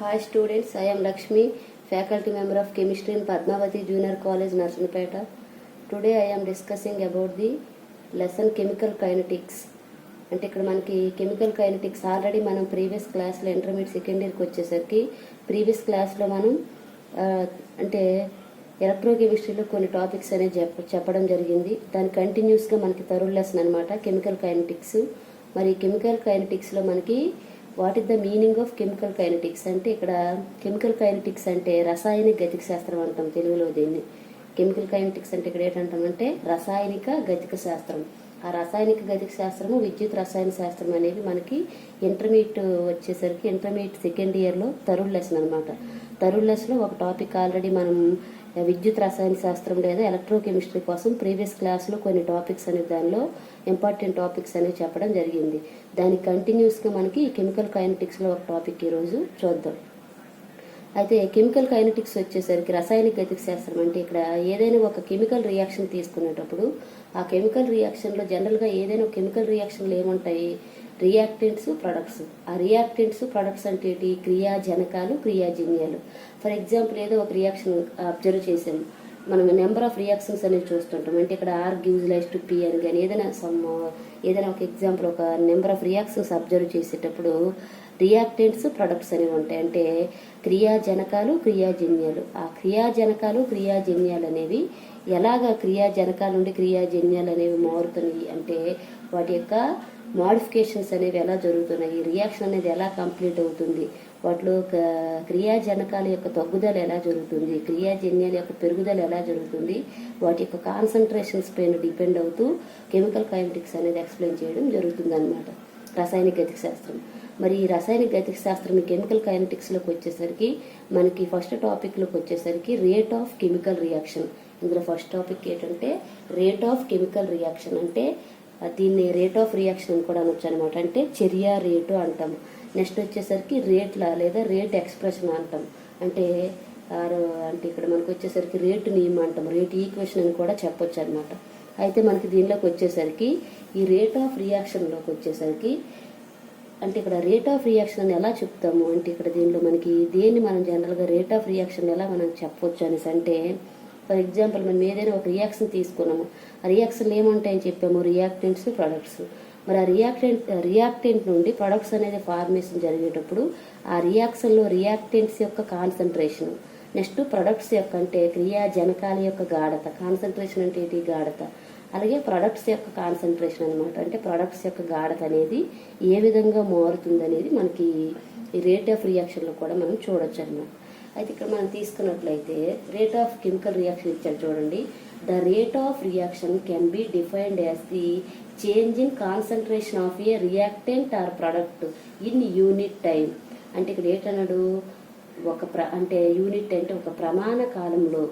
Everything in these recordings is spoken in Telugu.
Hi students, I am Lakshmi, faculty member of chemistry in Padmavati Junior College, Narsanapeta. Today I am discussing about the lesson chemical kinetics. అంటే ఇక్కడ మనకి కెమికల్ కైనెటిక్స్ ఆల్రెడీ మనం ప్రీవియస్ క్లాస్లో ఇంటర్మీడియట్ సెకండ్ ఇయర్కి వచ్చేసరికి ప్రీవియస్ క్లాస్లో మనం అంటే ఎలక్ట్రోకెమిస్ట్రీలో కొన్ని టాపిక్స్ అనేది చెప్పడం జరిగింది. దాని కంటిన్యూస్గా మనకి థర్డ్ లెసన్ అనమాట కెమికల్ కైనెటిక్స్. మరి కెమికల్ కైనెటిక్స్లో మనకి what is the meaning of chemical kinetics అంటే ఇక్కడ కెమికల్ కైనెటిక్స్ అంటే రసాయనిక గతిక శాస్త్రం అంటాం తెలుగులో దీన్ని. కెమికల్ కైనెటిక్స్ అంటే ఇక్కడ ఏంటంటామంటే రసాయనిక గతిక శాస్త్రం. ఆ రసాయనిక గతిక శాస్త్రము విద్యుత్ రసాయన శాస్త్రం అనేవి మనకి ఇంటర్మీడియట్ వచ్చేసరికి ఇంటర్మీడియట్ సెకండ్ ఇయర్లో థర్డ్ లెసన్ అనమాట. థర్డ్ లెసన్లో ఒక టాపిక్ ఆల్రెడీ మనం విద్యుత్ రసాయన శాస్త్రం లేదా ఎలక్ట్రోకెమిస్ట్రీ కోసం ప్రీవియస్ క్లాస్లో కొన్ని టాపిక్స్ అనేవి దానిలో ఇంపార్టెంట్ టాపిక్స్ అనేవి చెప్పడం జరిగింది. దానికి కంటిన్యూస్గా మనకి కెమికల్ కైనెటిక్స్లో ఒక టాపిక్ ఈరోజు చూద్దాం. అయితే కెమికల్ కైనెటిక్స్ వచ్చేసరికి రసాయనిక గతిక శాస్త్రం అంటే ఇక్కడ ఏదైనా ఒక కెమికల్ రియాక్షన్ తీసుకునేటప్పుడు ఆ కెమికల్ రియాక్షన్లో జనరల్గా ఏదైనా ఒక కెమికల్ రియాక్షన్లు ఏముంటాయి, రియాక్టెంట్స్ ప్రొడక్ట్స్. ఆ రియాక్టెంట్స్ ప్రొడక్ట్స్ అంటే ఏంటి, క్రియాజనకాలు క్రియాజన్యాలు. ఫర్ ఎగ్జాంపుల్ ఏదో ఒక రియాక్షన్ అబ్జర్వ్ చేసాము, మనం నెంబర్ ఆఫ్ రియాక్షన్స్ అనేవి చూస్తుంటాం. అంటే ఇక్కడ R gives rise to P అని కానీ ఏదైనా ఒక ఎగ్జాంపుల్ ఒక నెంబర్ ఆఫ్ రియాక్షన్స్ అబ్జర్వ్ చేసేటప్పుడు రియాక్టెంట్స్ ప్రొడక్ట్స్ అనేవి ఉంటాయి. అంటే క్రియాజనకాలు క్రియాజన్యాలు. ఆ క్రియాజనకాలు క్రియాజన్యాలు అనేవి ఎలాగా క్రియాజనకాల నుండి క్రియాజన్యాలు అనేవి మారుతున్నాయి అంటే వాటి యొక్క మోడిఫికేషన్స్ అనేవి ఎలా జరుగుతున్నాయి, రియాక్షన్ అనేది ఎలా కంప్లీట్ అవుతుంది, వాటిలో క్రియాజనకాల యొక్క తగ్గుదల ఎలా జరుగుతుంది, క్రియాజన్యాల యొక్క పెరుగుదల ఎలా జరుగుతుంది, వాటి యొక్క కాన్సన్ట్రేషన్స్ పైన డిపెండ్ అవుతూ కెమికల్ కైనెటిక్స్ అనేది ఎక్స్ప్లెయిన్ చేయడం జరుగుతుంది అనమాట రసాయనిక గతిక శాస్త్రం. మరి ఈ రసాయనిక గతిక శాస్త్రం ఈ కెమికల్ కైనెటిక్స్లోకి వచ్చేసరికి మనకి ఫస్ట్ టాపిక్లోకి వచ్చేసరికి రేట్ ఆఫ్ కెమికల్ రియాక్షన్. ఇందులో ఫస్ట్ టాపిక్ ఏంటంటే రేట్ ఆఫ్ కెమికల్ రియాక్షన్. అంటే దీన్ని రేట్ ఆఫ్ రియాక్షన్ అని కూడా అనొచ్చు అనమాట. అంటే చర్య రేటు అంటాం. నెక్స్ట్ వచ్చేసరికి రేట్ల లేదా రేట్ ఎక్స్ప్రెషన్ అంటాం. అంటే ఇక్కడ మనకు వచ్చేసరికి రేటు నియమం అంటాం, రేట్ ఈక్వేషన్ అని కూడా చెప్పొచ్చు అనమాట. అయితే మనకి దీనిలోకి వచ్చేసరికి ఈ రేట్ ఆఫ్ రియాక్షన్లోకి వచ్చేసరికి అంటే ఇక్కడ రేట్ ఆఫ్ రియాక్షన్ అని ఎలా చెప్తాము అంటే ఇక్కడ దీనిలో మనకి దేన్ని మనం జనరల్గా రేట్ ఆఫ్ రియాక్షన్ ఎలా మనం చెప్పొచ్చు అనేసి అంటే ఫర్ ఎగ్జాంపుల్ మనం ఏదైనా ఒక రియాక్షన్ తీసుకున్నాము, ఆ రియాక్షన్లు ఏముంటాయని చెప్పాము, రియాక్టెంట్స్ ప్రొడక్ట్స్. మరి ఆ రియాక్టెంట్ నుండి ప్రొడక్ట్స్ అనేది ఫార్మేషన్ జరిగేటప్పుడు ఆ రియాక్షన్లో రియాక్టెంట్స్ యొక్క కాన్సన్ట్రేషన్, నెక్స్ట్ ప్రొడక్ట్స్ యొక్క అంటే క్రియాజనకాల యొక్క గాఢత, కాన్సన్ట్రేషన్ అంటే ఏంటి గాఢత, అలాగే ప్రొడక్ట్స్ యొక్క కాన్సన్ట్రేషన్ అనమాట. అంటే ప్రొడక్ట్స్ యొక్క గాఢత అనేది ఏ విధంగా మారుతుంది అనేది మనకి ఈ రేట్ ఆఫ్ రియాక్షన్లో కూడా మనం చూడొచ్చు అనమాట. అయితే ఇక్కడ మనం తీసుకున్నట్లయితే రేట్ ఆఫ్ కెమికల్ రియాక్షన్ ఇచ్చారు చూడండి. The rate of reaction can be defined as the change in concentration of a reactant or product in unit time. అంటే ఇక్కడ ఏంటన్నాడు, అంటే యూనిట్ అంటే ఒక ప్రమాణ కాలంలో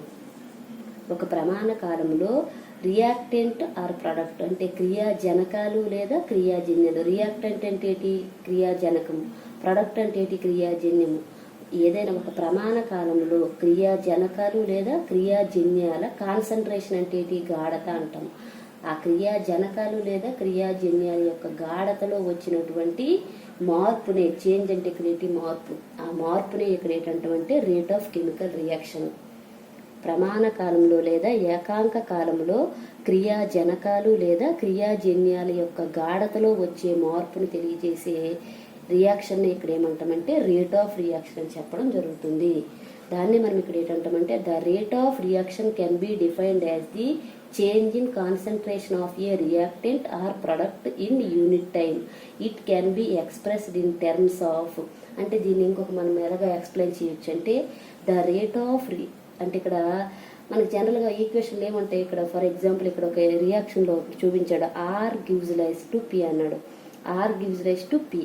రియాక్టెంట్ ఆర్ ప్రొడక్ట్ అంటే క్రియాజనకాలు లేదా క్రియాజన్యాలు. రియాక్టెంట్ అంటే ఏంటి, క్రియాజనకము. ప్రొడక్ట్ అంటే ఏంటి, క్రియాజన్యము. ఏదైనా ఒక ప్రమాణ కాలంలో క్రియాజనకాలు లేదా క్రియాజన్యాల కాన్సన్ట్రేషన్ అంటే ఏంటి, గాఢత అంటాం. ఆ క్రియాజనకాలు లేదా క్రియాజన్యాల యొక్క గాఢతలో వచ్చినటువంటి మార్పునే చేంజ్ అంటే క్రియేటివ్ మార్పు. ఆ మార్పునే ఇక్కడ ఏంటంటే రేట్ ఆఫ్ కెమికల్ రియాక్షన్. ప్రమాణ కాలంలో లేదా ఏకాంక కాలంలో క్రియాజనకాలు లేదా క్రియాజన్యాల యొక్క గాఢతలో వచ్చే మార్పుని తెలియజేసే రియాక్షన్ ఇక్కడ ఏమంటామంటే రేట్ ఆఫ్ రియాక్షన్ అని చెప్పడం జరుగుతుంది. దాన్ని మనం ఇక్కడ ఏంటంటామంటే the rate of reaction can be defined as the change in concentration of a reactant or product in unit time. It can be expressed in terms of. అంటే దీన్ని ఇంకొక మనం ఎలాగా ఎక్స్ప్లెయిన్ చేయొచ్చు అంటే ద రేట్ ఆఫ్ అంటే ఇక్కడ మనకి జనరల్గా ఈక్వేషన్లు ఏమంటాయి, ఇక్కడ ఫర్ ఎగ్జాంపుల్ ఇక్కడ ఒక రియాక్షన్లో చూపించాడు, R gives rise to P అన్నాడు. R gives rise to P,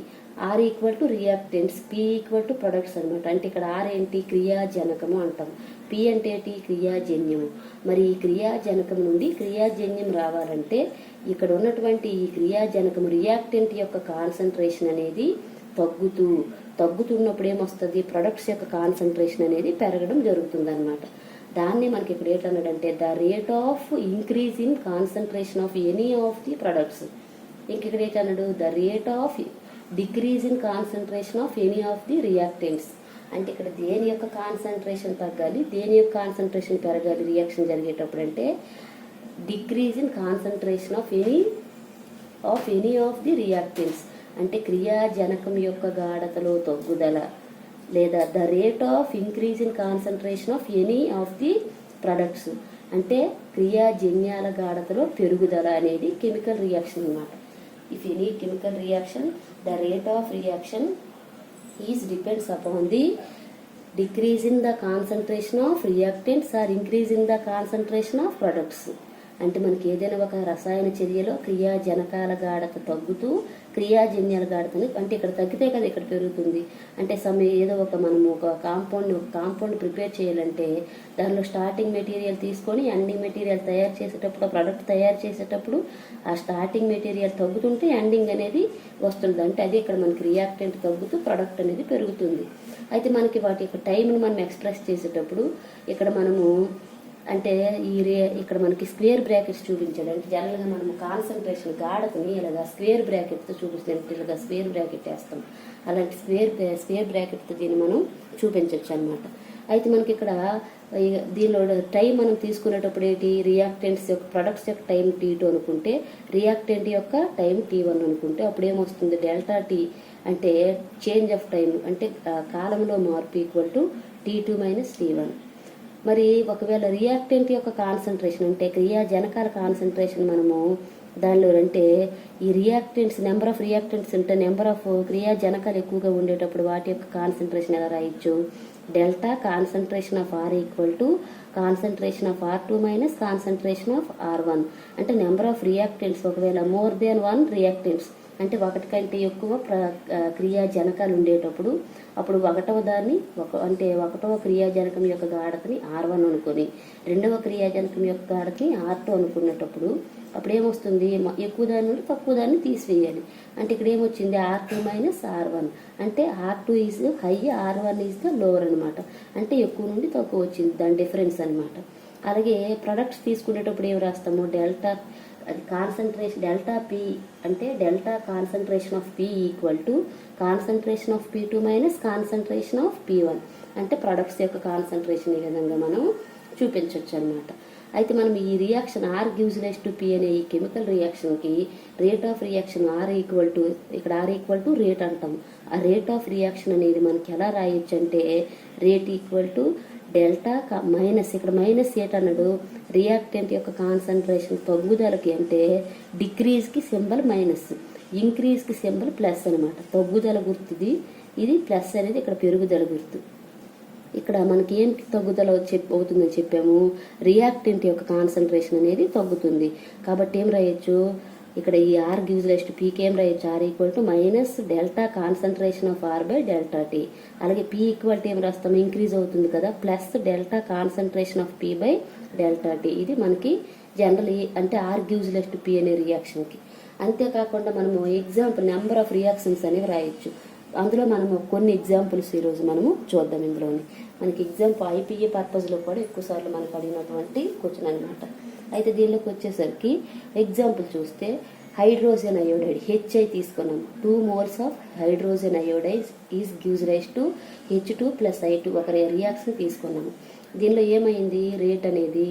R equal to reactants, P equal to products అనమాట. అంటే ఇక్కడ ఆర్ ఏంటి, క్రియాజనకము అంటాం, పి అంటే ఏంటి, క్రియాజన్యము. మరి ఈ క్రియాజనకం నుండి క్రియాజన్యం రావాలంటే ఇక్కడ ఉన్నటువంటి ఈ క్రియాజనకము రియాక్టెంట్ యొక్క కాన్సన్ట్రేషన్ అనేది తగ్గుతున్నప్పుడు ఏమొస్తుంది, ప్రొడక్ట్స్ యొక్క కాన్సన్ట్రేషన్ అనేది పెరగడం జరుగుతుంది అనమాట. దాన్ని మనకి ఇక్కడ ఏంటన్నాడంటే the rate of increase in concentration of any of the products. ఇంక ఇక్కడ ఏంటన్నాడు, the rate of decrease in concentration of any of the reactants. అంటే ఇక్కడ దేని యొక్క కాన్సన్ట్రేషన్ తగ్గాలి, దేని యొక్క కాన్సన్ట్రేషన్ పెరగాలి రియాక్షన్ జరిగేటప్పుడు అంటే decrease in concentration of any of the reactants. అంటే క్రియాజనకం యొక్క గాఢతలో తగ్గుదల లేదా the rate of increase in concentration of any of the products. అంటే క్రియాజన్యాల గాఢతలో పెరుగుదల అనేది కెమికల్ రియాక్షన్ అన్నమాట. If any chemical reaction the rate of reaction is depends upon the decrease in the concentration of reactants or increase in the concentration of products. అంటే మనకి ఏదైనా ఒక రసాయన చర్యలో క్రియాజనకాల గాఢత తగ్గుతూ క్రియాజన్యాల గాఢతని అంటే ఇక్కడ తగ్గితే కదా ఇక్కడ పెరుగుతుంది. అంటే ఏదో మనము ఒక కాంపౌండ్ ప్రిపేర్ చేయాలంటే దానిలో స్టార్టింగ్ మెటీరియల్ తీసుకొని ఎండింగ్ మెటీరియల్ తయారు చేసేటప్పుడు ప్రొడక్ట్ తయారు చేసేటప్పుడు ఆ స్టార్టింగ్ మెటీరియల్ తగ్గుతుంటే ఎండింగ్ అనేది వస్తుంది. అంటే అది ఇక్కడ మనకి రియాక్టెంట్ తగ్గుతూ ప్రొడక్ట్ అనేది పెరుగుతుంది. అయితే మనకి వాటి యొక్క టైంని మనం ఎక్స్ప్రెస్ చేసేటప్పుడు ఇక్కడ మనము అంటే ఇక్కడ మనకి స్క్వేర్ బ్రాకెట్స్ చూపించాడు. అంటే జనరల్గా మనము కాన్సన్ట్రేషన్ గాఢతని ఇలాగా స్క్వేర్ బ్రాకెట్తో చూపిస్తాం. ఇలాగా స్క్వేర్ బ్రాకెట్ వేస్తాం. అలాంటి స్క్వేర్ బ్రాకెట్తో దీన్ని మనం చూపించవచ్చు అనమాట. అయితే మనకి ఇక్కడ దీనిలో టైం మనం తీసుకునేటప్పుడు ఏంటి రియాక్టెంట్స్ యొక్క ప్రొడక్ట్స్ యొక్క టైం T2 అనుకుంటే రియాక్టెంట్ యొక్క టైం T1 అనుకుంటే అప్పుడు ఏమొస్తుంది డెల్టా T అంటే చేంజ్ ఆఫ్ టైం అంటే కాలంలో మార్పు ఈక్వల్ టు T2 - T1. మరి ఒకవేళ రియాక్టెంట్ యొక్క కాన్సన్ట్రేషన్ అంటే క్రియాజనకాల కాన్సన్ట్రేషన్ మనము దానిలో అంటే ఈ రియాక్టెంట్స్ నెంబర్ ఆఫ్ రియాక్టెంట్స్ అంటే నెంబర్ ఆఫ్ క్రియాజనకాలు ఎక్కువగా ఉండేటప్పుడు వాటి యొక్క కాన్సన్ట్రేషన్ ఎలా రాయొచ్చు delta concentration of R equal to concentration of R2 - concentration of R1. అంటే నెంబర్ ఆఫ్ రియాక్టెంట్స్ ఒకవేళ మోర్ దెన్ 1 రియాక్టెంట్స్ అంటే ఒకటి కంటే ఎక్కువ క్రియాజనకాలు ఉండేటప్పుడు అప్పుడు ఒకటవ క్రియాజనకం యొక్క గాఢతని R1 అనుకొని రెండవ క్రియాజనకం యొక్క గాఢతని R2 అనుకున్నప్పుడు అప్పుడు ఏమొస్తుంది ఎక్కువ దాని నుండి తక్కువ దాన్ని తీసివేయాలి. అంటే ఇక్కడ ఏమొచ్చింది R2 - R1 అంటే R2 is high R1 is the lower అనమాట. అంటే ఎక్కువ నుండి తక్కువ వచ్చింది దాని డిఫరెన్స్ అనమాట. అలాగే ప్రొడక్ట్స్ తీసుకునేటప్పుడు ఏం రాస్తాము డెల్టా కాన్సన్ట్రేషన్ డెల్టా P అంటే delta concentration of P equal to concentration of P2 - concentration of P1. అంటే ప్రొడక్ట్స్ యొక్క కాన్సన్ట్రేషన్ ఈ విధంగా మనం చూపించవచ్చు అనమాట. అయితే మనం ఈ reaction R gives rise to P అనే ఈ కెమికల్ రియాక్షన్కి rate of reaction R equal to ఇక్కడ R ఈక్వల్ టు రేట్ అంటాం. ఆ రేట్ ఆఫ్ రియాక్షన్ అనేది మనకి ఎలా రాయొచ్చు అంటే rate equal to delta minus ఇక్కడ మైనస్ ఏటన్నాడు రియాక్టెంట్ యొక్క కాన్సన్ట్రేషన్ తగ్గుదలకి అంటే డిక్రీజ్కి సింబల్ మైనస్ ఇంక్రీజ్కి సింబల్ ప్లస్ అనమాట. తగ్గుదల గుర్తుది ఇది ప్లస్ అనేది ఇక్కడ పెరుగుదల గుర్తు. ఇక్కడ మనకి ఏం తగ్గుదల అవుతుందని చెప్పాము రియాక్టెంట్ యొక్క కాన్సన్ట్రేషన్ అనేది తగ్గుతుంది. కాబట్టి ఏం రాయొచ్చు ఇక్కడ ఈ R gives rise to Pకి ఏం రాయొచ్చు R equal to minus delta concentration of R by delta T. అలాగే P ఈక్వల్ టు ఏం రాస్తాము ఇంక్రీజ్ అవుతుంది కదా plus delta concentration of P by delta T. ఇది మనకి జనరల్ అంటే R gives rise to P అనే రియాక్షన్కి. అంతేకాకుండా మనము ఎగ్జాంపుల్ నెంబర్ ఆఫ్ రియాక్షన్స్ అనేవి రాయొచ్చు. అందులో మనము కొన్ని ఎగ్జాంపుల్స్ ఈరోజు మనము చూద్దాం. ఇందులోని మనకి ఎగ్జాంపుల్ IPA పర్పస్లో కూడా ఎక్కువసార్లు మనకు అడిగినటువంటి క్వశ్చన్ అనమాట. అయితే దీనిలోకి వచ్చేసరికి ఎగ్జాంపుల్ చూస్తే హైడ్రోజన్ అయోడైడ్ HI తీసుకున్నాం 2 moles of hydrogen iodide is gives rise to H2 + I2 ఒక రియాక్షన్ తీసుకున్నాము. దీనిలో ఏమైంది రేట్ అనేది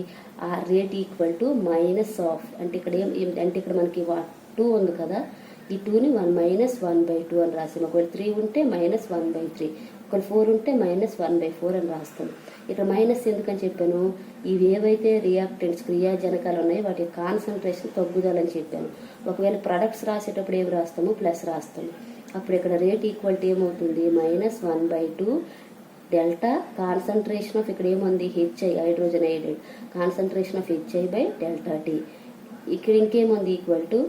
ఆ rate equal to minus of అంటే ఇక్కడ అంటే ఇక్కడ మనకి 2 ఉంది కదా ఈ 2ని 1 - 1/2 అని రాసాము. ఒకవేళ 3 ఉంటే -1/3 ఒకవేళ 4 ఉంటే -1/4 అని రాస్తాము. ఇక్కడ మైనస్ ఎందుకని చెప్పాను ఇవి ఏవైతే రియాక్టెంట్స్ క్రియాజనకాలు ఉన్నాయో వాటి కాన్సన్ట్రేషన్ తగ్గుదలని చెప్పాను. ఒకవేళ ప్రొడక్ట్స్ రాసేటప్పుడు ఏమి రాస్తాము ప్లస్ రాస్తాము. అప్పుడు ఇక్కడ రేట్ ఈక్వల్ టు ఏమవుతుంది -1/2 డెల్టా కాన్సన్ట్రేషన్ ఆఫ్ ఇక్కడ ఏముంది HI hydrogen iodide concentration of HI by delta T. ఇక్కడ ఇంకేముంది equal to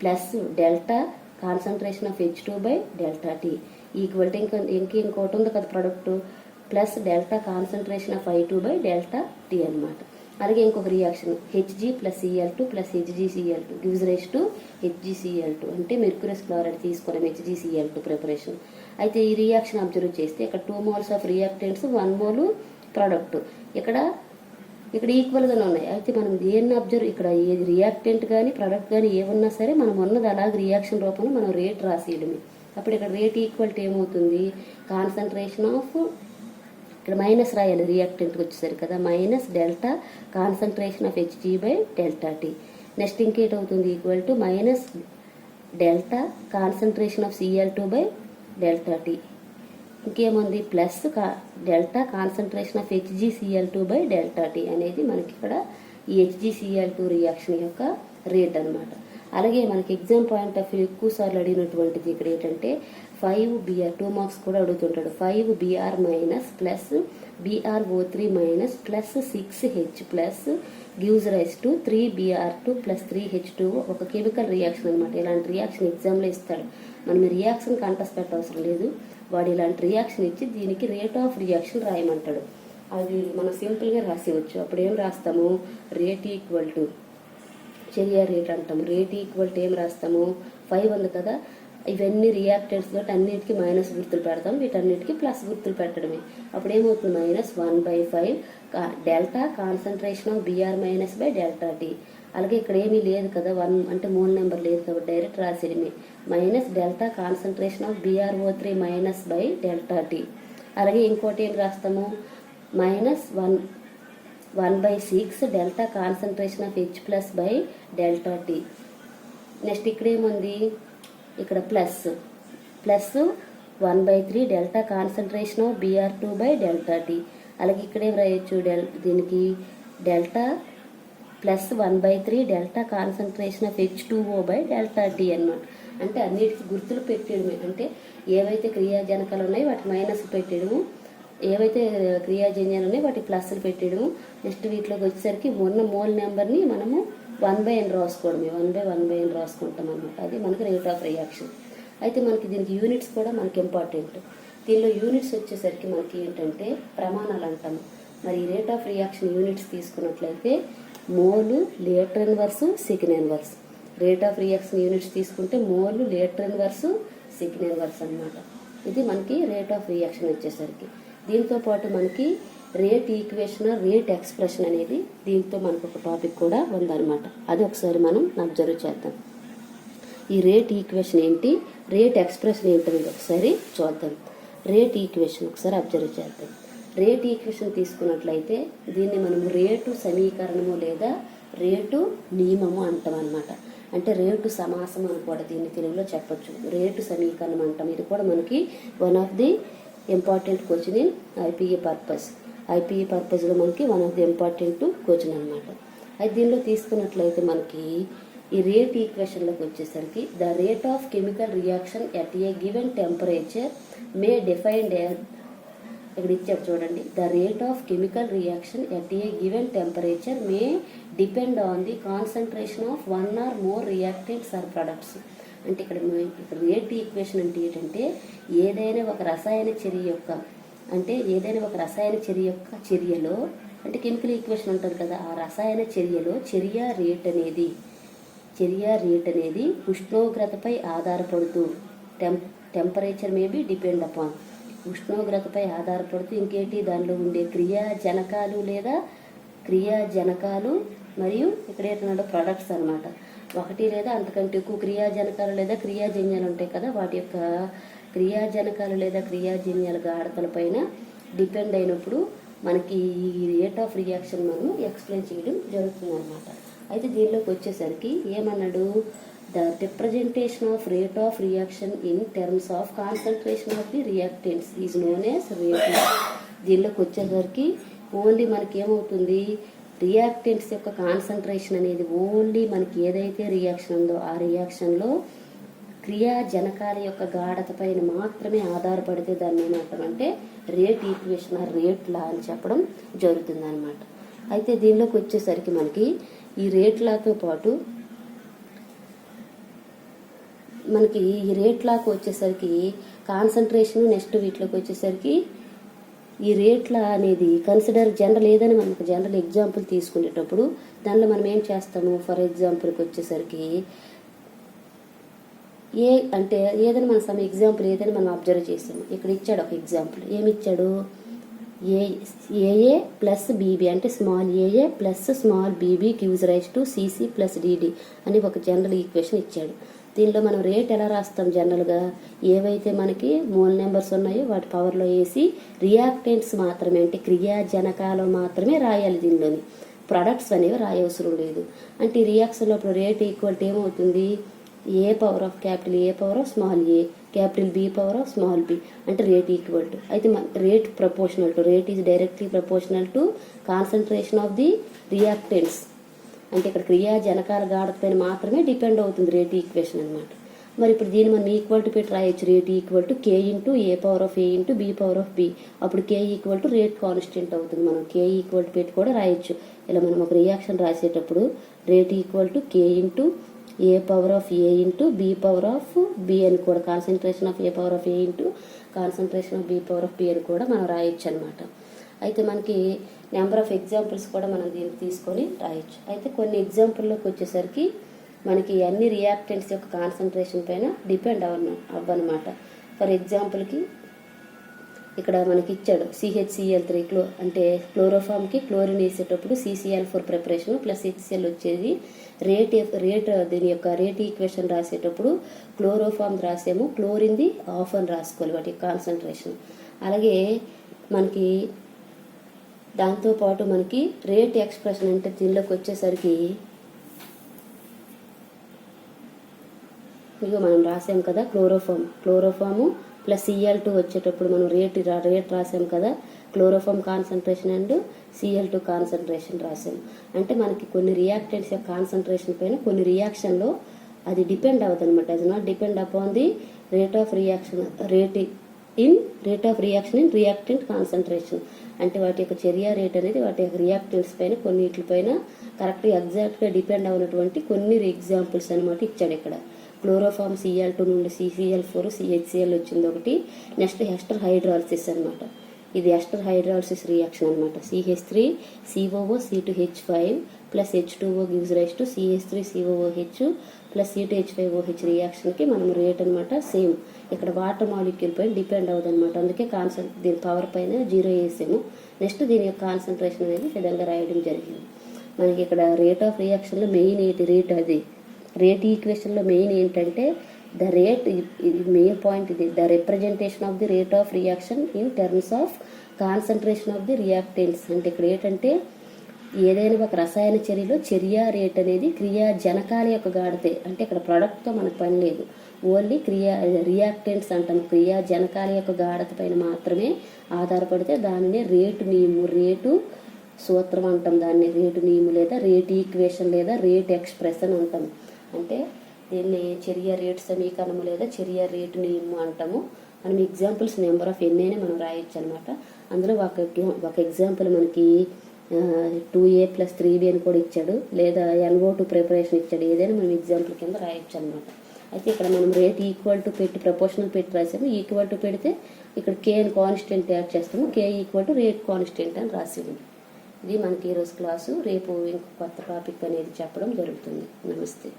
plus delta concentration of H2 by delta T equal to ఇంకోటి ఉంది కదా product plus delta concentration of I2 by delta T అనమాట. అలాగే ఇంకొక reaction Hg + Cl2 + HgCl2 gives rise to HgCl2 అంటే మెర్క్యూరస్ క్లోరైడ్ తీసుకున్నాం HgCl2 ప్రిపరేషన్. అయితే ఈ రియాక్షన్ అబ్జర్వ్ చేస్తే ఇక్కడ 2 moles of reactants 1 mole product ఇక్కడ ఈక్వల్గానే ఉన్నాయి. అయితే మనం దేన్ని అబ్జర్వ్ ఇక్కడ ఏది రియాక్టెంట్ కానీ ప్రొడక్ట్ కానీ ఏమన్నా సరే మనం ఉన్నది అలాగే రియాక్షన్ రూపంలో మనం రేట్ రాసేయడమే. అప్పుడు ఇక్కడ రేట్ ఈక్వల్ టు ఏమవుతుంది, కాన్సన్ట్రేషన్ ఆఫ్, ఇక్కడ మైనస్ రాయాలి రియాక్టెంట్కి వచ్చేసరికి కదా, minus delta concentration of HG by delta T. Next ఇంకేటవుతుంది, equal to minus delta concentration of Cl2 by delta T. ఇంకేముంది, plus delta concentration of HgCl2 by delta T అనేది మనకి ఇక్కడ ఈ HgCl2 రియాక్షన్ యొక్క రేట్ అనమాట. అలాగే మనకి ఎగ్జామ్ పాయింట్ ఆఫ్ వ్యూ ఎక్కువ సార్లు అడిగినటువంటిది ఇక్కడ ఏంటంటే 5Br, 2 మార్క్స్ కూడా అడుగుతుంటాడు. 5Br minus plus BrO3 minus plus 6H plus gives rise to 3Br2 plus 3H2 ఒక కెమికల్ రియాక్షన్ అనమాట. ఇలాంటి రియాక్షన్ ఎగ్జామ్లో ఇస్తాడు. మనం రియాక్షన్ కంటెస్ట్ పెట్టవసరం లేదు, వాడు ఇలాంటి రియాక్షన్ ఇచ్చి దీనికి రేట్ ఆఫ్ రియాక్షన్ రాయమంటాడు. అది మనం సింపుల్గా రాసేవచ్చు. అప్పుడు ఏం రాస్తాము, రేట్ ఈక్వల్ టు చర్య రేట్ అంటాము. రేట్ ఈక్వల్ టు ఏం రాస్తాము, 5 ఉంది కదా, ఇవన్నీ రియాక్టెంట్స్ తోటి అన్నిటికీ మైనస్ గుర్తులు పెడతాం, వీటన్నిటికీ ప్లస్ గుర్తులు పెట్టడమే. అప్పుడు ఏమవుతుంది, minus 1/5 delta concentration of Br minus by delta T. అలాగే ఇక్కడ ఏమీ లేదు కదా, 1 అంటే మూల నెంబర్ లేదు కాబట్టి డైరెక్ట్ రాసేయడమే, minus delta concentration of BrO3 minus by delta T. అలాగే ఇంకోటి ఏం రాస్తాము, minus 1/6 delta concentration of H plus by delta T. Next ఇక్కడ ఏముంది, ఇక్కడ plus 1/3 delta concentration of Br2 by delta T. అలాగే ఇక్కడ ఏం రాయొచ్చు, దీనికి delta plus 1/3 delta concentration of H2O by delta T అనమాట. అంటే అన్నిటికీ గుర్తులు పెట్టేయడమే. అంటే ఏవైతే క్రియాజనకాలు ఉన్నాయో వాటి మైనస్ పెట్టేయడము, ఏవైతే క్రియాజన్యాలు ఉన్నాయో వాటి ప్లస్లు పెట్టేయడము. నెక్స్ట్ వీటిలోకి వచ్చేసరికి ఉన్న మోల్ నెంబర్ని మనము 1/n రాసుకోవడమే, 1/1/n రాసుకుంటాం అనమాట. అది మనకి రేట్ ఆఫ్ రియాక్షన్. అయితే మనకి దీనికి యూనిట్స్ కూడా మనకి ఇంపార్టెంట్. దీనిలో యూనిట్స్ వచ్చేసరికి మనకి ఏంటంటే ప్రమాణాలు అంటాము. మరి రేట్ ఆఫ్ రియాక్షన్ యూనిట్స్ తీసుకున్నట్లయితే mole, litre inverse, second inverse. Rate of reaction units తీసుకుంటే mole, litre inverse, second inverse అనమాట. ఇది మనకి రేట్ ఆఫ్ రియాక్షన్ వచ్చేసరికి. దీంతో పాటు మనకి రేట్ ఈక్వేషన్, రేట్ ఎక్స్ప్రెషన్ అనేది దీంతో మనకు ఒక టాపిక్ కూడా ఉందన్నమాట. అది ఒకసారి మనం అబ్జర్వ్ చేద్దాం. ఈ రేట్ ఈక్వేషన్ ఏంటి, రేట్ ఎక్స్ప్రెషన్ ఏంటనేది ఒకసారి చూద్దాం. రేట్ ఈక్వేషన్ ఒకసారి అబ్జర్వ్ చేద్దాం. రేట్ ఈక్వేషన్ తీసుకున్నట్లయితే దీన్ని మనము రేటు సమీకరణము లేదా రేటు నియమము అంటాం అన్నమాట. అంటే రేటు సమాసం అని కూడా దీన్ని తెలుగులో చెప్పొచ్చు, రేటు సమీకరణం అంటాం. ఇది కూడా మనకి one of the important question in IPA purpose. IPA పర్పస్లో మనకి one of the important question అనమాట. అయితే దీనిలో తీసుకున్నట్లయితే మనకి ఈ రేట్ ఈక్వేషన్లోకి వచ్చేసరికి the rate of chemical reaction at a given temperature may defined, ఇక్కడ ఇచ్చారు చూడండి, the rate of chemical reaction at a given temperature may depend on the concentration of 1 or more reactants or products. అంటే ఇక్కడ రేట్ ఈక్వేషన్ అంటే ఏంటంటే ఏదైనా ఒక రసాయన చర్య యొక్క చర్యలో, అంటే కెమికల్ ఈక్వేషన్ ఉంటుంది కదా, ఆ రసాయన చర్యలో చర్య రేట్ అనేది ఉష్ణోగ్రతపై ఆధారపడుతూ, టెంపరేచర్ మేబీ డిపెండ్ అపాన్, ఉష్ణోగ్రతపై ఆధారపడుతూ ఇంకేంటి దానిలో ఉండే క్రియాజనకాలు మరియు ఇక్కడ ఏంటంటే ప్రొడక్ట్స్ అనమాట. ఒకటి లేదా అంతకంటే ఎక్కువ క్రియాజనకాలు లేదా క్రియాజన్యాలు ఉంటాయి కదా, వాటి యొక్క క్రియాజనకాలు లేదా క్రియాజన్యాల గాఢతల పైన డిపెండ్ అయినప్పుడు మనకి ఈ రేట్ ఆఫ్ రియాక్షన్ మనం ఎక్స్ప్లెయిన్ చేయడం జరుగుతుంది అనమాట. అయితే దీనిలోకి వచ్చేసరికి ఏమన్నాడు, the representation of rate of reaction in terms of concentration of the reactants is known as rate. దీనిలోకి వచ్చేసరికి ఓన్లీ మనకి ఏమవుతుంది, రియాక్టెంట్స్ యొక్క కాన్సన్ట్రేషన్ అనేది ఓన్లీ మనకి ఏదైతే రియాక్షన్ ఉందో ఆ రియాక్షన్లో క్రియాజనకాల యొక్క గాఢత పైన మాత్రమే ఆధారపడితే దాన్ని ఏమంటామంటే రేట్ ఈక్వేషన్, రేట్ లా అని చెప్పడం జరుగుతుంది అనమాట. అయితే దీనిలోకి వచ్చేసరికి మనకి ఈ రేట్ లాతో పాటు మనకి ఈ రేట్ లాకు వచ్చేసరికి కాన్సన్ట్రేషన్, నెక్స్ట్ వీటిలోకి వచ్చేసరికి ఈ రేట్ల అనేది కన్సిడర్ జనరల్, ఏదైనా మనకు జనరల్ ఎగ్జాంపుల్ తీసుకునేటప్పుడు దానిలో మనం ఏం చేస్తాము, ఫర్ ఎగ్జాంపుల్కి వచ్చేసరికి అంటే ఏదైనా మన ఎగ్జాంపుల్ ఏదైనా మనం అబ్జర్వ్ చేసాము. ఇక్కడ ఇచ్చాడు ఒక ఎగ్జాంపుల్, ఏమి ఇచ్చాడు, ఏఏ ప్లస్ బీబీ అంటే small a a plus small b b gives rise to c c plus d d అని ఒక జనరల్ ఈక్వేషన్ ఇచ్చాడు. దీనిలో మనం రేట్ ఎలా రాస్తాం జనరల్గా, ఏవైతే మనకి మోల్ నెంబర్స్ ఉన్నాయో వాటి పవర్లో వేసి రియాక్టెంట్స్ మాత్రమే అంటే క్రియాజనకాలు మాత్రమే రాయాలి. దీనిలోని ప్రొడక్ట్స్ అనేవి రాయవసరం లేదు. అంటే ఈ రియాక్షన్లో అప్పుడు రేట్ ఈక్వల్ ఏమవుతుంది, A power of capital A power of small A capital B power of small B అంటే రేట్ ఈక్వల్ టు. అయితే rate proportional to, rate is directly proportional to concentration of the reactants. అంటే ఇక్కడ క్రియాజనకాల గాఢత పైన మాత్రమే డిపెండ్ అవుతుంది రేట్ ఈక్వేషన్ అనమాట. మరి ఇప్పుడు దీన్ని మనం ఈక్వల్ టు పెట్టి రాయొచ్చు. Rate equal to k into a power of a into b power of b. అప్పుడు k equal to rate constant అవుతుంది. మనం కే ఈక్వల్ టు పెట్టి కూడా రాయొచ్చు. ఇలా మనం ఒక రియాక్షన్ రాసేటప్పుడు rate equal to k into a power of a into b power of b అని కూడా, concentration of a power of a into concentration of b power of b అని కూడా మనం రాయొచ్చు అనమాట. అయితే మనకి నెంబర్ ఆఫ్ ఎగ్జాంపుల్స్ కూడా మనం దీన్ని తీసుకొని రాయొచ్చు. అయితే కొన్ని ఎగ్జాంపుల్లోకి వచ్చేసరికి మనకి అన్ని రియాక్టెంట్స్ యొక్క కాన్సన్ట్రేషన్ పైన డిపెండ్ అవ్వనమాట. ఫర్ ఎగ్జాంపుల్కి ఇక్కడ మనకి ఇచ్చాడు CHCl3 అంటే క్లోరోఫామ్కి క్లోరిన్ వేసేటప్పుడు CCl4 ప్రిపరేషన్ ప్లస్ HCl వచ్చేది. రేట్ దీని యొక్క రేట్ ఈక్వేషన్ రాసేటప్పుడు క్లోరోఫామ్ రాసాము, క్లోరిన్ది ఆఫ్ అని రాసుకోవాలి వాటి కాన్సన్ట్రేషన్. అలాగే మనకి దాంతోపాటు మనకి రేట్ ఎక్స్ప్రెషన్ అంటే దీనిలోకి వచ్చేసరికి ఇగో మనం రాసాం కదా క్లోరోఫాము ప్లస్ Cl2 వచ్చేటప్పుడు మనం రేట్ రాసాం కదా, chloroform concentration and Cl2 concentration రాసాము. అంటే మనకి కొన్ని రియాక్టెంట్స్ యొక్క కాన్సన్ట్రేషన్ పైన కొన్ని రియాక్షన్లో అది డిపెండ్ అవ్వదు అనమాట. అది not depend upon the rate of reaction in reactant concentration. అంటే వాటి యొక్క చర్య రేట్ అనేది వాటి యొక్క రియాక్టెంట్స్ పైన కొన్నిటిపైన కరెక్ట్గా ఎగ్జాక్ట్గా డిపెండ్ అవునటువంటి కొన్ని ఎగ్జాంపుల్స్ అనమాట ఇచ్చాడు ఇక్కడ. క్లోరోఫామ్ Cl2 నుండి CCl4 CHCl వచ్చింది ఒకటి. నెక్స్ట్ ఎస్టర్ హైడ్రాలసిస్ అనమాట. ఇది ఎస్టర్ హైడ్రాలసిస్ రియాక్షన్ అనమాట. CH3COO C2H5 plus H2O gives rise to CH3COOH plus C2H5OH రియాక్షన్కి మనం రేట్ అనమాట సేమ్. ఇక్కడ వాటర్ మాలిక్యూల్ పైన డిపెండ్ అవుతుంది అనమాట. అందుకే దీని పవర్ పైన 0 వేసాము. నెక్స్ట్ దీని యొక్క కాన్సన్ట్రేషన్ అనేది ఈ విధంగా రాయడం జరిగింది. మనకి ఇక్కడ రేట్ ఆఫ్ రియాక్షన్లో మెయిన్ రేట్ ఈక్వేషన్లో మెయిన్ ఏంటంటే ద రేట్, మెయిన్ పాయింట్ ఇది, the representation of the rate of reaction in terms of concentration of the reactants. అంటే ఇక్కడ ఏంటంటే ఏదైనా ఒక రసాయన చర్యలో చర్య రేట్ అనేది క్రియాజనకాల యొక్క గాఢతే. అంటే ఇక్కడ ప్రోడక్ట్తో మనకు పని లేదు, ఓన్లీ రియాక్టెంట్స్ అంటాం. క్రియాజనకాల యొక్క గాఢత పైన మాత్రమే ఆధారపడితే దానినే రేటు సూత్రం అంటాం. దాన్ని రేటు నియము లేదా రేట్ ఈక్వేషన్ లేదా రేట్ ఎక్స్ప్రెషన్ అంటాం. అంటే దీన్ని చర్య రేటు సమీకరణము లేదా చర్య రేటు నియము అంటాము. మనం ఎగ్జాంపుల్స్ నెంబర్ ఆఫ్ ఎన్నైనా మనం రాయొచ్చు అనమాట. అందులో ఒక ఎగ్జాంపుల్ మనకి 2A + 3B అని కూడా ఇచ్చాడు, లేదా NO2 ప్రిపరేషన్ ఇచ్చాడు. ఏదైనా మనం ఎగ్జాంపుల్ కింద రాయొచ్చు అనమాట. అయితే ఇక్కడ మనం రేట్ ఈక్వల్ టు పెట్టి ప్రపోర్షనల్ పెట్టి రాసాము. ఈక్వల్ టు పెడితే ఇక్కడ K అని కాన్స్టెంట్ యాడ్ చేస్తాము. K equal to rate constant అని రాసాము. ఇది మనకి ఈరోజు క్లాసు. రేపు ఇంకొక కొత్త టాపిక్ అనేది చెప్పడం జరుగుతుంది. నమస్తే.